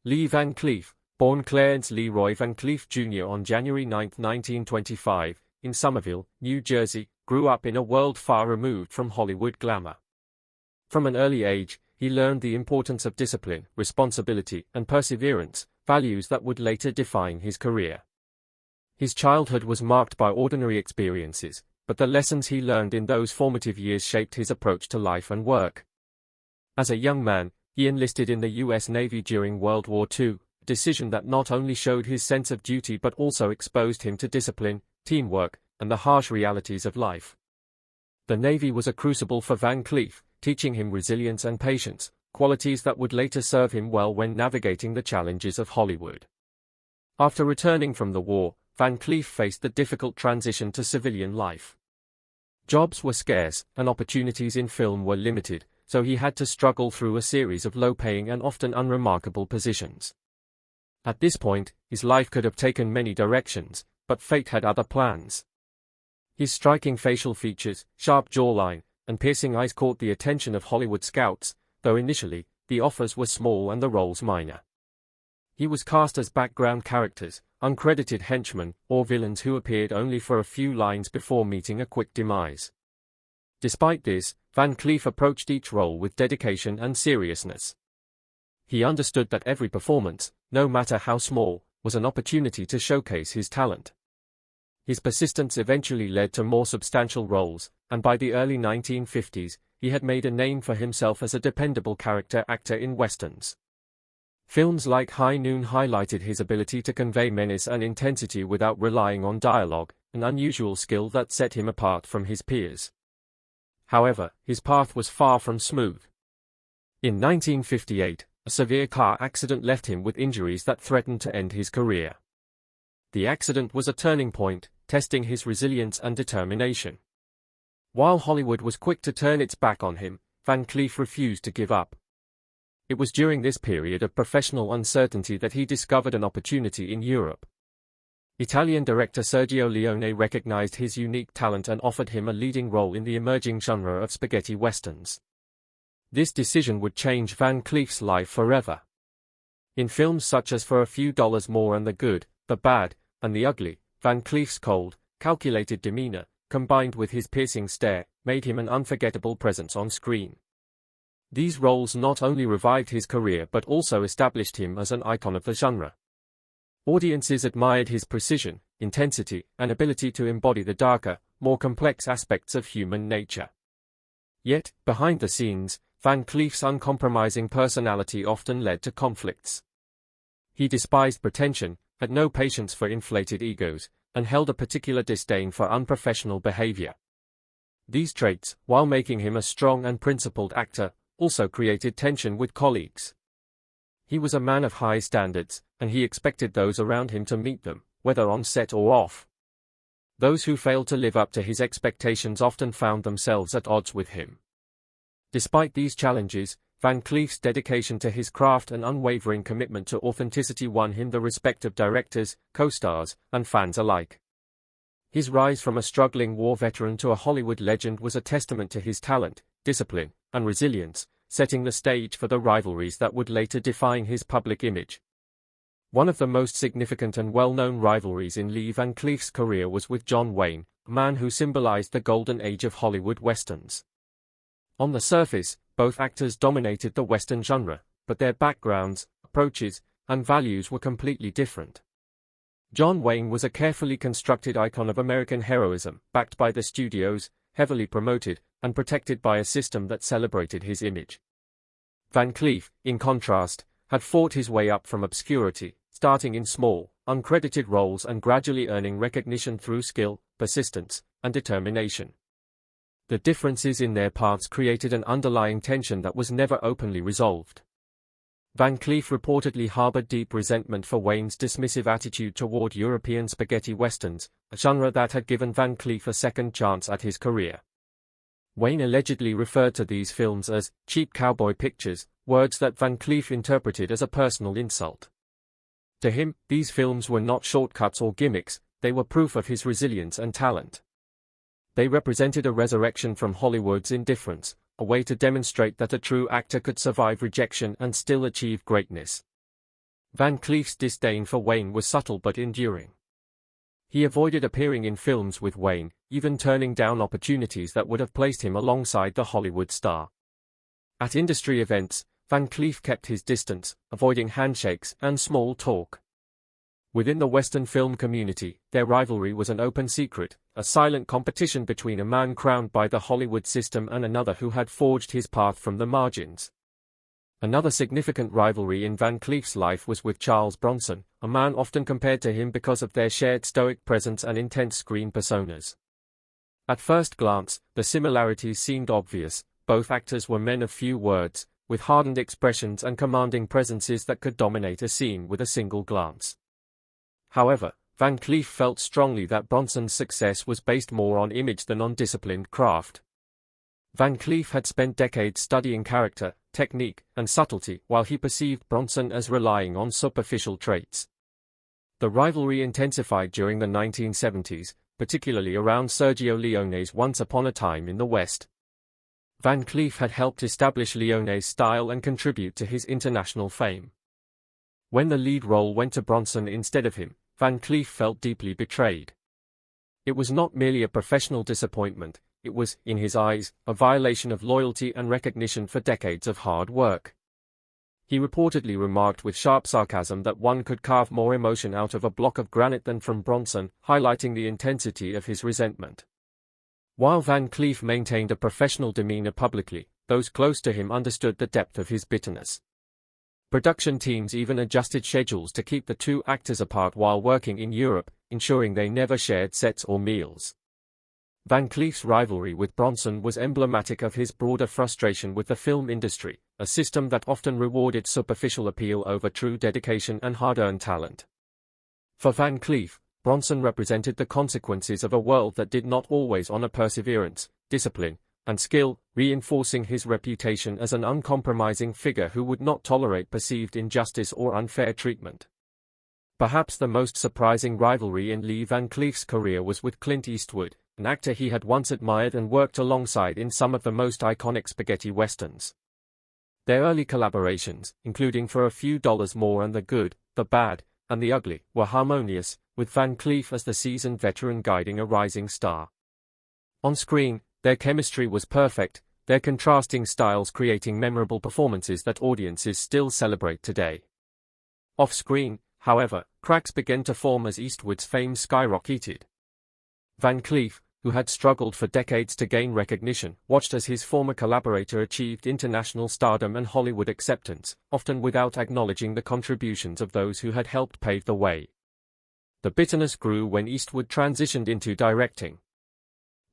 Lee Van Cleef, born Clarence Leroy Van Cleef Jr. on January 9, 1925, in Somerville, New Jersey, grew up in a world far removed from Hollywood glamour. From an early age, he learned the importance of discipline, responsibility, and perseverance, values that would later define his career. His childhood was marked by ordinary experiences, but the lessons he learned in those formative years shaped his approach to life and work. As a young man, he enlisted in the U.S. Navy during World War II, a decision that not only showed his sense of duty but also exposed him to discipline, teamwork, and the harsh realities of life. The Navy was a crucible for Van Cleef, teaching him resilience and patience, qualities that would later serve him well when navigating the challenges of Hollywood. After returning from the war, Van Cleef faced the difficult transition to civilian life. Jobs were scarce, and opportunities in film were limited, so he had to struggle through a series of low-paying and often unremarkable positions. At this point, his life could have taken many directions, but fate had other plans. His striking facial features, sharp jawline, and piercing eyes caught the attention of Hollywood scouts, though initially, the offers were small and the roles minor. He was cast as background characters, uncredited henchmen, or villains who appeared only for a few lines before meeting a quick demise. Despite this, Van Cleef approached each role with dedication and seriousness. He understood that every performance, no matter how small, was an opportunity to showcase his talent. His persistence eventually led to more substantial roles, and by the early 1950s, he had made a name for himself as a dependable character actor in westerns. Films like High Noon highlighted his ability to convey menace and intensity without relying on dialogue, an unusual skill that set him apart from his peers. However, his path was far from smooth. In 1958, a severe car accident left him with injuries that threatened to end his career. The accident was a turning point, testing his resilience and determination. While Hollywood was quick to turn its back on him, Van Cleef refused to give up. It was during this period of professional uncertainty that he discovered an opportunity in Europe. Italian director Sergio Leone recognized his unique talent and offered him a leading role in the emerging genre of spaghetti westerns. This decision would change Van Cleef's life forever. In films such as For a Few Dollars More and The Good, the Bad, and the Ugly, Van Cleef's cold, calculated demeanor, combined with his piercing stare, made him an unforgettable presence on screen. These roles not only revived his career but also established him as an icon of the genre. Audiences admired his precision, intensity, and ability to embody the darker, more complex aspects of human nature. Yet, behind the scenes, Van Cleef's uncompromising personality often led to conflicts. He despised pretension, had no patience for inflated egos, and held a particular disdain for unprofessional behavior. These traits, while making him a strong and principled actor, also created tension with colleagues. He was a man of high standards, and he expected those around him to meet them, whether on set or off. Those who failed to live up to his expectations often found themselves at odds with him. Despite these challenges, Van Cleef's dedication to his craft and unwavering commitment to authenticity won him the respect of directors, co-stars, and fans alike. His rise from a struggling war veteran to a Hollywood legend was a testament to his talent, discipline, and resilience, setting the stage for the rivalries that would later define his public image. One of the most significant and well-known rivalries in Lee Van Cleef's career was with John Wayne, a man who symbolized the golden age of Hollywood westerns. On the surface, both actors dominated the western genre, but their backgrounds, approaches, and values were completely different. John Wayne was a carefully constructed icon of American heroism, backed by the studios, heavily promoted, and protected by a system that celebrated his image. Van Cleef, in contrast, had fought his way up from obscurity, starting in small, uncredited roles and gradually earning recognition through skill, persistence, and determination. The differences in their paths created an underlying tension that was never openly resolved. Van Cleef reportedly harbored deep resentment for Wayne's dismissive attitude toward European spaghetti westerns, a genre that had given Van Cleef a second chance at his career. Wayne allegedly referred to these films as cheap cowboy pictures, words that Van Cleef interpreted as a personal insult. To him, these films were not shortcuts or gimmicks, they were proof of his resilience and talent. They represented a resurrection from Hollywood's indifference, a way to demonstrate that a true actor could survive rejection and still achieve greatness. Van Cleef's disdain for Wayne was subtle but enduring. He avoided appearing in films with Wayne, even turning down opportunities that would have placed him alongside the Hollywood star. At industry events, Van Cleef kept his distance, avoiding handshakes and small talk. Within the Western film community, their rivalry was an open secret, a silent competition between a man crowned by the Hollywood system and another who had forged his path from the margins. Another significant rivalry in Van Cleef's life was with Charles Bronson, a man often compared to him because of their shared stoic presence and intense screen personas. At first glance, the similarities seemed obvious. Both actors were men of few words, with hardened expressions and commanding presences that could dominate a scene with a single glance. However, Van Cleef felt strongly that Bronson's success was based more on image than on disciplined craft. Van Cleef had spent decades studying character, technique, and subtlety, while he perceived Bronson as relying on superficial traits. The rivalry intensified during the 1970s, particularly around Sergio Leone's Once Upon a Time in the West. Van Cleef had helped establish Leone's style and contribute to his international fame. When the lead role went to Bronson instead of him, Van Cleef felt deeply betrayed. It was not merely a professional disappointment, it was, in his eyes, a violation of loyalty and recognition for decades of hard work. He reportedly remarked with sharp sarcasm that one could carve more emotion out of a block of granite than from Bronson, highlighting the intensity of his resentment. While Van Cleef maintained a professional demeanor publicly, those close to him understood the depth of his bitterness. Production teams even adjusted schedules to keep the two actors apart while working in Europe, ensuring they never shared sets or meals. Van Cleef's rivalry with Bronson was emblematic of his broader frustration with the film industry, a system that often rewarded superficial appeal over true dedication and hard-earned talent. For Van Cleef, Bronson represented the consequences of a world that did not always honor perseverance, discipline, and skill, reinforcing his reputation as an uncompromising figure who would not tolerate perceived injustice or unfair treatment. Perhaps the most surprising rivalry in Lee Van Cleef's career was with Clint Eastwood, an actor he had once admired and worked alongside in some of the most iconic spaghetti westerns. Their early collaborations, including For a Few Dollars More and The Good, the Bad, and the Ugly, were harmonious, with Van Cleef as the seasoned veteran guiding a rising star. On screen, their chemistry was perfect, their contrasting styles creating memorable performances that audiences still celebrate today. Off-screen, however, cracks began to form as Eastwood's fame skyrocketed. Van Cleef, who had struggled for decades to gain recognition, watched as his former collaborator achieved international stardom and Hollywood acceptance, often without acknowledging the contributions of those who had helped pave the way. The bitterness grew when Eastwood transitioned into directing.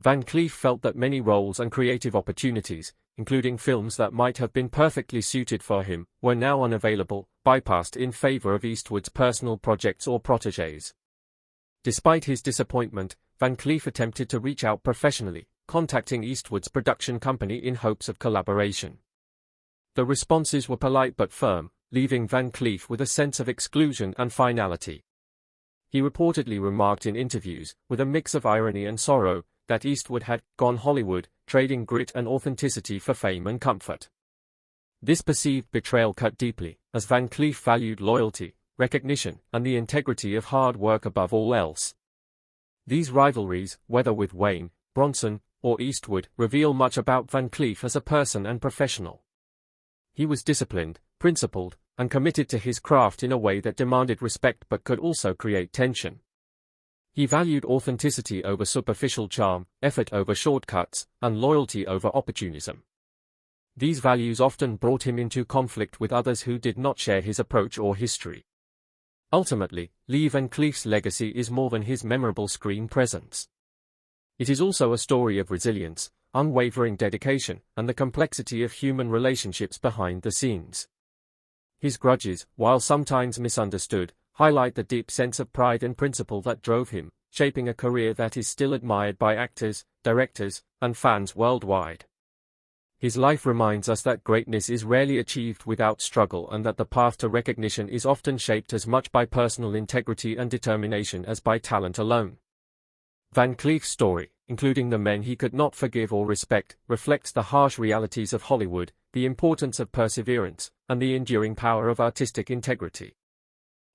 Van Cleef felt that many roles and creative opportunities, including films that might have been perfectly suited for him, were now unavailable, bypassed in favor of Eastwood's personal projects or protégés. Despite his disappointment, Van Cleef attempted to reach out professionally, contacting Eastwood's production company in hopes of collaboration. The responses were polite but firm, leaving Van Cleef with a sense of exclusion and finality. He reportedly remarked in interviews, with a mix of irony and sorrow, that Eastwood had gone Hollywood, trading grit and authenticity for fame and comfort. This perceived betrayal cut deeply, as Van Cleef valued loyalty, recognition, and the integrity of hard work above all else. These rivalries, whether with Wayne, Bronson, or Eastwood, reveal much about Van Cleef as a person and professional. He was disciplined, principled, and committed to his craft in a way that demanded respect but could also create tension. He valued authenticity over superficial charm, effort over shortcuts, and loyalty over opportunism. These values often brought him into conflict with others who did not share his approach or history. Ultimately, Lee Van Cleef's legacy is more than his memorable screen presence. It is also a story of resilience, unwavering dedication, and the complexity of human relationships behind the scenes. His grudges, while sometimes misunderstood, highlight the deep sense of pride and principle that drove him, shaping a career that is still admired by actors, directors, and fans worldwide. His life reminds us that greatness is rarely achieved without struggle and that the path to recognition is often shaped as much by personal integrity and determination as by talent alone. Van Cleef's story, including the men he could not forgive or respect, reflects the harsh realities of Hollywood, the importance of perseverance, and the enduring power of artistic integrity.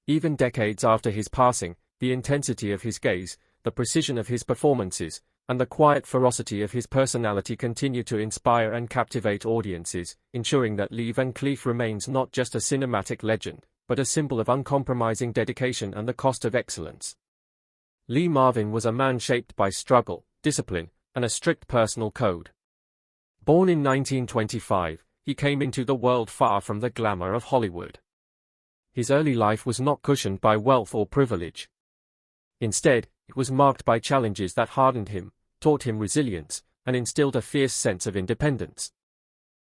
Even decades after his passing, the intensity of his gaze, the precision of his performances, and the quiet ferocity of his personality continue to inspire and captivate audiences, ensuring that Lee Van Cleef remains not just a cinematic legend, but a symbol of uncompromising dedication and the cost of excellence. Lee Marvin was a man shaped by struggle, discipline, and a strict personal code. Born in 1925, he came into the world far from the glamour of Hollywood. His early life was not cushioned by wealth or privilege. Instead, it was marked by challenges that hardened him, taught him resilience, and instilled a fierce sense of independence.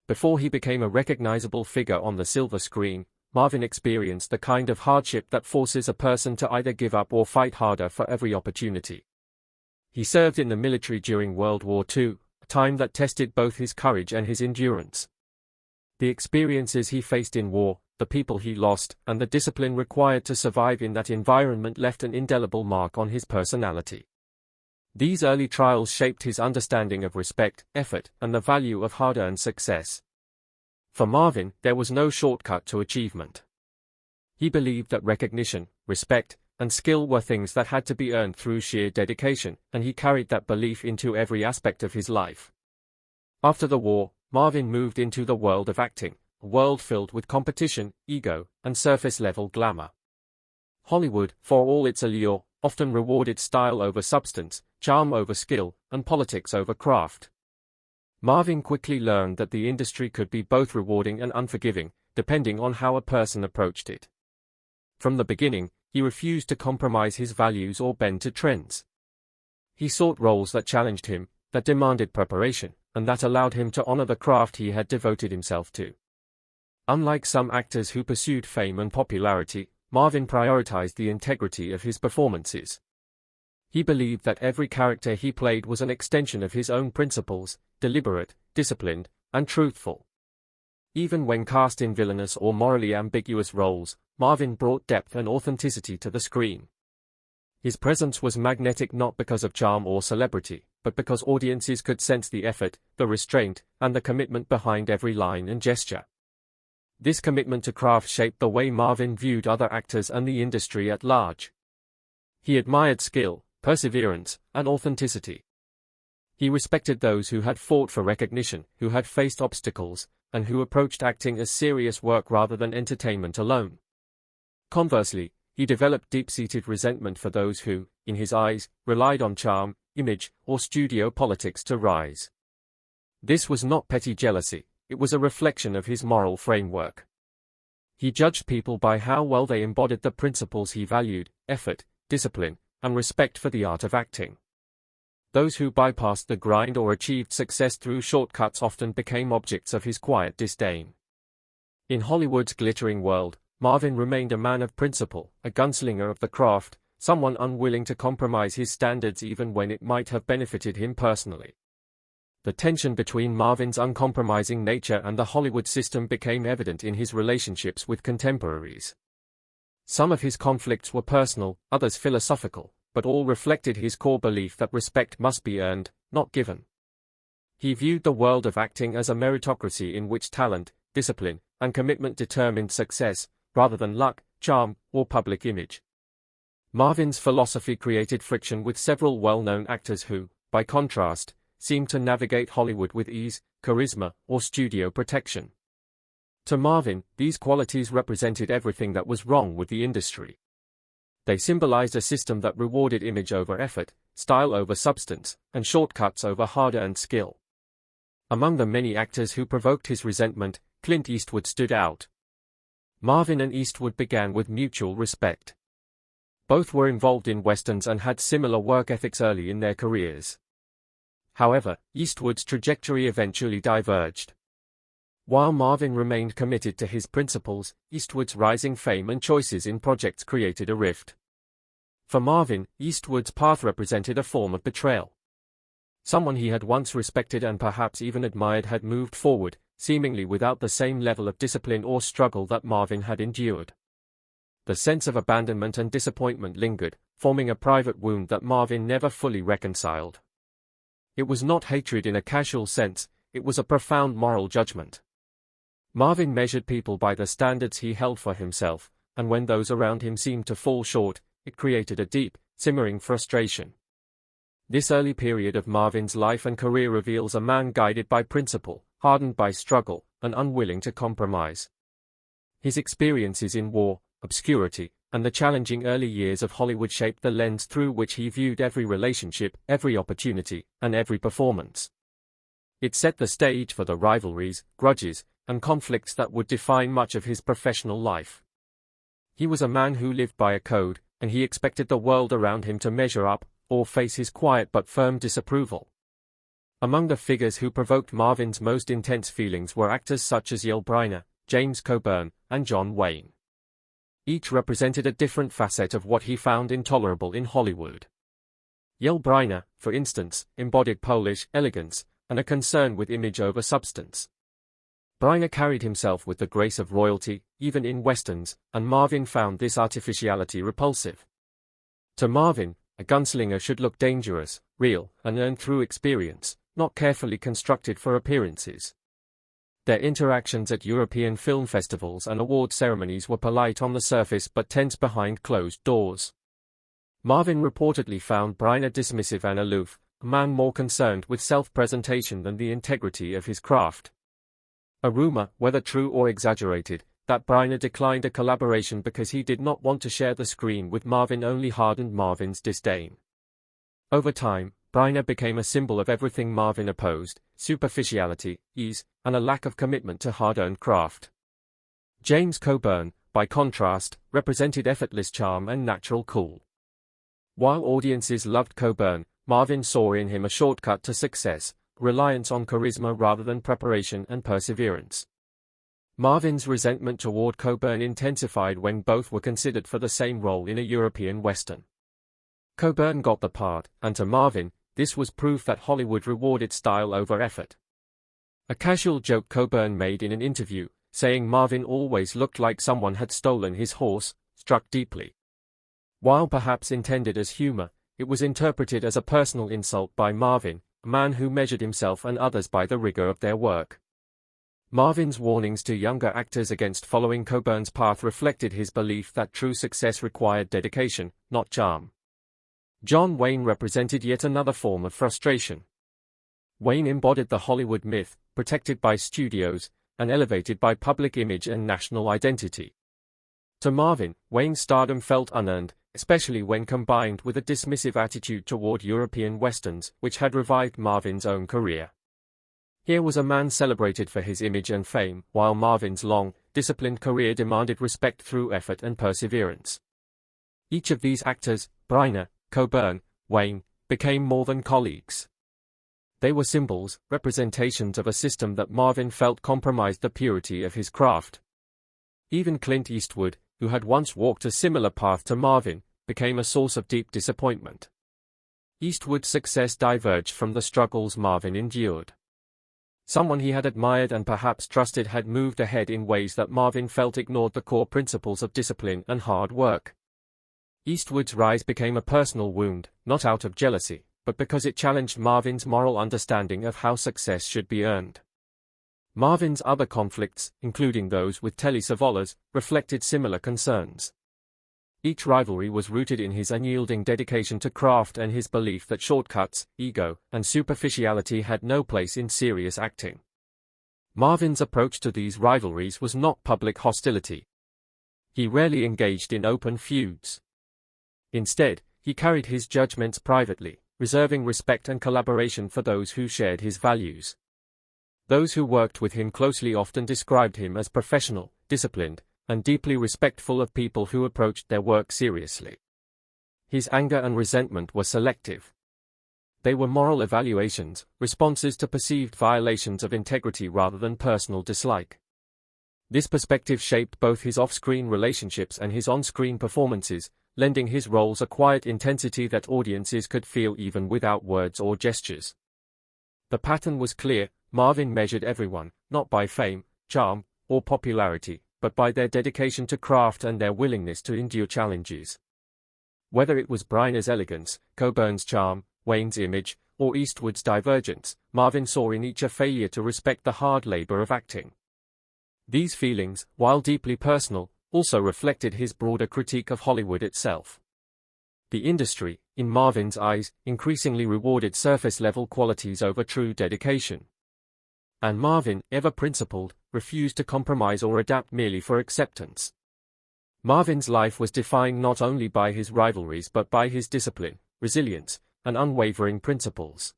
Before he became a recognizable figure on the silver screen, Marvin experienced the kind of hardship that forces a person to either give up or fight harder for every opportunity. He served in the military during World War II, a time that tested both his courage and his endurance. The experiences he faced in war, the people he lost, and the discipline required to survive in that environment left an indelible mark on his personality. These early trials shaped his understanding of respect, effort, and the value of hard-earned success. For Marvin, there was no shortcut to achievement. He believed that recognition, respect, and skill were things that had to be earned through sheer dedication, and he carried that belief into every aspect of his life. After the war, Marvin moved into the world of acting, a world filled with competition, ego, and surface-level glamour. Hollywood, for all its allure, often rewarded style over substance, charm over skill, and politics over craft. Marvin quickly learned that the industry could be both rewarding and unforgiving, depending on how a person approached it. From the beginning, he refused to compromise his values or bend to trends. He sought roles that challenged him, that demanded preparation, and that allowed him to honor the craft he had devoted himself to. Unlike some actors who pursued fame and popularity, Marvin prioritized the integrity of his performances. He believed that every character he played was an extension of his own principles, deliberate, disciplined, and truthful. Even when cast in villainous or morally ambiguous roles, Marvin brought depth and authenticity to the screen. His presence was magnetic not because of charm or celebrity, but because audiences could sense the effort, the restraint, and the commitment behind every line and gesture. This commitment to craft shaped the way Marvin viewed other actors and the industry at large. He admired skill, perseverance, and authenticity. He respected those who had fought for recognition, who had faced obstacles, and who approached acting as serious work rather than entertainment alone. Conversely, he developed deep-seated resentment for those who, in his eyes, relied on charm, image, or studio politics to rise. This was not petty jealousy, it was a reflection of his moral framework. He judged people by how well they embodied the principles he valued: effort, discipline, and respect for the art of acting. Those who bypassed the grind or achieved success through shortcuts often became objects of his quiet disdain. In Hollywood's glittering world, Marvin remained a man of principle, a gunslinger of the craft, someone unwilling to compromise his standards even when it might have benefited him personally. The tension between Marvin's uncompromising nature and the Hollywood system became evident in his relationships with contemporaries. Some of his conflicts were personal, others philosophical, but all reflected his core belief that respect must be earned, not given. He viewed the world of acting as a meritocracy in which talent, discipline, and commitment determined success, rather than luck, charm, or public image. Marvin's philosophy created friction with several well-known actors who, by contrast, seemed to navigate Hollywood with ease, charisma, or studio protection. To Marvin, these qualities represented everything that was wrong with the industry. They symbolized a system that rewarded image over effort, style over substance, and shortcuts over hard-earned skill. Among the many actors who provoked his resentment, Clint Eastwood stood out. Marvin and Eastwood began with mutual respect. Both were involved in westerns and had similar work ethics early in their careers. However, Eastwood's trajectory eventually diverged. While Marvin remained committed to his principles, Eastwood's rising fame and choices in projects created a rift. For Marvin, Eastwood's path represented a form of betrayal. Someone he had once respected and perhaps even admired had moved forward, seemingly without the same level of discipline or struggle that Marvin had endured. The sense of abandonment and disappointment lingered, forming a private wound that Marvin never fully reconciled. It was not hatred in a casual sense, it was a profound moral judgment. Marvin measured people by the standards he held for himself, and when those around him seemed to fall short, it created a deep, simmering frustration. This early period of Marvin's life and career reveals a man guided by principle, hardened by struggle, and unwilling to compromise. His experiences in war, obscurity, and the challenging early years of Hollywood shaped the lens through which he viewed every relationship, every opportunity, and every performance. It set the stage for the rivalries, grudges, and conflicts that would define much of his professional life. He was a man who lived by a code, and he expected the world around him to measure up, or face his quiet but firm disapproval. Among the figures who provoked Marvin's most intense feelings were actors such as Yul Brynner, James Coburn, and John Wayne. Each represented a different facet of what he found intolerable in Hollywood. Yul Brynner, for instance, embodied Polish elegance and a concern with image over substance. Brynner carried himself with the grace of royalty, even in westerns, and Marvin found this artificiality repulsive. To Marvin, a gunslinger should look dangerous, real, and earned through experience, not carefully constructed for appearances. Their interactions at European film festivals and award ceremonies were polite on the surface but tense behind closed doors. Marvin reportedly found Brynner dismissive and aloof, a man more concerned with self-presentation than the integrity of his craft. A rumor, whether true or exaggerated, that Brynner declined a collaboration because he did not want to share the screen with Marvin only hardened Marvin's disdain. Over time, Brynner became a symbol of everything Marvin opposed: superficiality, ease, and a lack of commitment to hard-earned craft. James Coburn, by contrast, represented effortless charm and natural cool. While audiences loved Coburn, Marvin saw in him a shortcut to success, reliance on charisma rather than preparation and perseverance. Marvin's resentment toward Coburn intensified when both were considered for the same role in a European Western. Coburn got the part, and to Marvin, this was proof that Hollywood rewarded style over effort. A casual joke Coburn made in an interview, saying Marvin always looked like someone had stolen his horse, struck deeply. While perhaps intended as humor, it was interpreted as a personal insult by Marvin, a man who measured himself and others by the rigor of their work. Marvin's warnings to younger actors against following Coburn's path reflected his belief that true success required dedication, not charm. John Wayne represented yet another form of frustration. Wayne embodied the Hollywood myth, protected by studios, and elevated by public image and national identity. To Marvin, Wayne's stardom felt unearned, especially when combined with a dismissive attitude toward European westerns, which had revived Marvin's own career. Here was a man celebrated for his image and fame, while Marvin's long, disciplined career demanded respect through effort and perseverance. Each of these actors, Brynner, Coburn, Wayne, became more than colleagues. They were symbols, representations of a system that Marvin felt compromised the purity of his craft. Even Clint Eastwood, who had once walked a similar path to Marvin, became a source of deep disappointment. Eastwood's success diverged from the struggles Marvin endured. Someone he had admired and perhaps trusted had moved ahead in ways that Marvin felt ignored the core principles of discipline and hard work. Eastwood's rise became a personal wound, not out of jealousy, but because it challenged Marvin's moral understanding of how success should be earned. Marvin's other conflicts, including those with Telly Savalas, reflected similar concerns. Each rivalry was rooted in his unyielding dedication to craft and his belief that shortcuts, ego, and superficiality had no place in serious acting. Marvin's approach to these rivalries was not public hostility. He rarely engaged in open feuds. Instead, he carried his judgments privately, reserving respect and collaboration for those who shared his values. Those who worked with him closely often described him as professional, disciplined, and deeply respectful of people who approached their work seriously. His anger and resentment were selective. They were moral evaluations, responses to perceived violations of integrity rather than personal dislike. This perspective shaped both his off-screen relationships and his on-screen performances, lending his roles a quiet intensity that audiences could feel even without words or gestures. The pattern was clear: Marvin measured everyone, not by fame, charm, or popularity, but by their dedication to craft and their willingness to endure challenges. Whether it was Brynner's elegance, Coburn's charm, Wayne's image, or Eastwood's divergence, Marvin saw in each a failure to respect the hard labor of acting. These feelings, while deeply personal, also reflected his broader critique of Hollywood itself. The industry, in Marvin's eyes, increasingly rewarded surface-level qualities over true dedication. And Marvin, ever principled, refused to compromise or adapt merely for acceptance. Marvin's life was defined not only by his rivalries but by his discipline, resilience, and unwavering principles.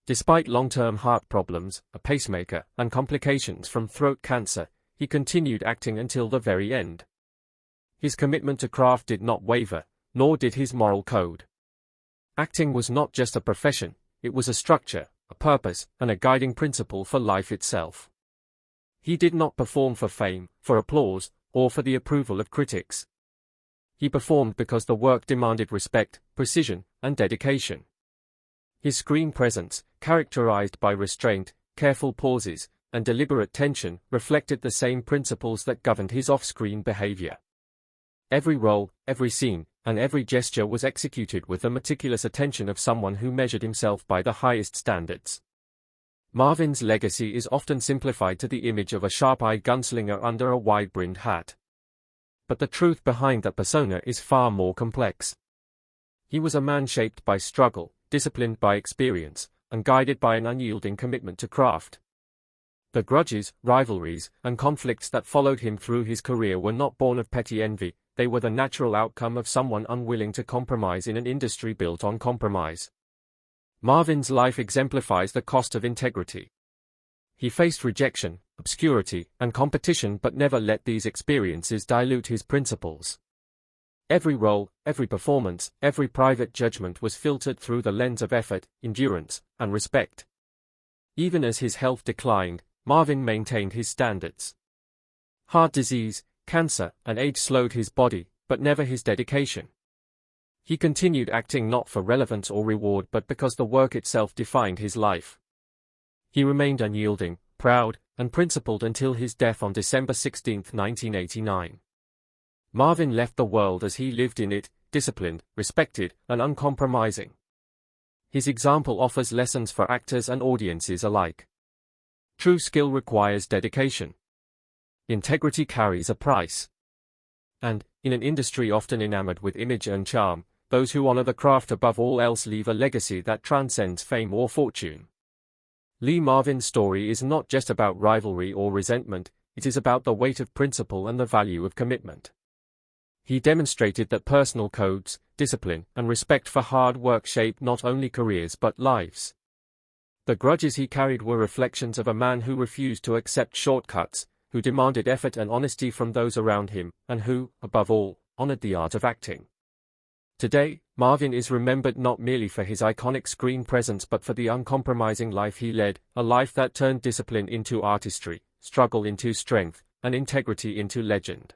Despite long-term heart problems, a pacemaker, and complications from throat cancer, he continued acting until the very end. His commitment to craft did not waver, nor did his moral code. Acting was not just a profession, it was a structure, a purpose, and a guiding principle for life itself. He did not perform for fame, for applause, or for the approval of critics. He performed because the work demanded respect, precision, and dedication. His screen presence, characterized by restraint, careful pauses, and deliberate tension, reflected the same principles that governed his off-screen behavior. Every role, every scene, and every gesture was executed with the meticulous attention of someone who measured himself by the highest standards. Marvin's legacy is often simplified to the image of a sharp-eyed gunslinger under a wide-brimmed hat. But the truth behind that persona is far more complex. He was a man shaped by struggle, disciplined by experience, and guided by an unyielding commitment to craft. The grudges, rivalries, and conflicts that followed him through his career were not born of petty envy, they were the natural outcome of someone unwilling to compromise in an industry built on compromise. Marvin's life exemplifies the cost of integrity. He faced rejection, obscurity, and competition but never let these experiences dilute his principles. Every role, every performance, every private judgment was filtered through the lens of effort, endurance, and respect. Even as his health declined, Marvin maintained his standards. Heart disease, cancer, and age slowed his body, but never his dedication. He continued acting not for relevance or reward but because the work itself defined his life. He remained unyielding, proud, and principled until his death on December 16, 1989. Marvin left the world as he lived in it, disciplined, respected, and uncompromising. His example offers lessons for actors and audiences alike. True skill requires dedication. Integrity carries a price. And, in an industry often enamored with image and charm, those who honor the craft above all else leave a legacy that transcends fame or fortune. Lee Marvin's story is not just about rivalry or resentment, it is about the weight of principle and the value of commitment. He demonstrated that personal codes, discipline, and respect for hard work shape not only careers but lives. The grudges he carried were reflections of a man who refused to accept shortcuts, who demanded effort and honesty from those around him, and who, above all, honored the art of acting. Today, Marvin is remembered not merely for his iconic screen presence but for the uncompromising life he led, a life that turned discipline into artistry, struggle into strength, and integrity into legend.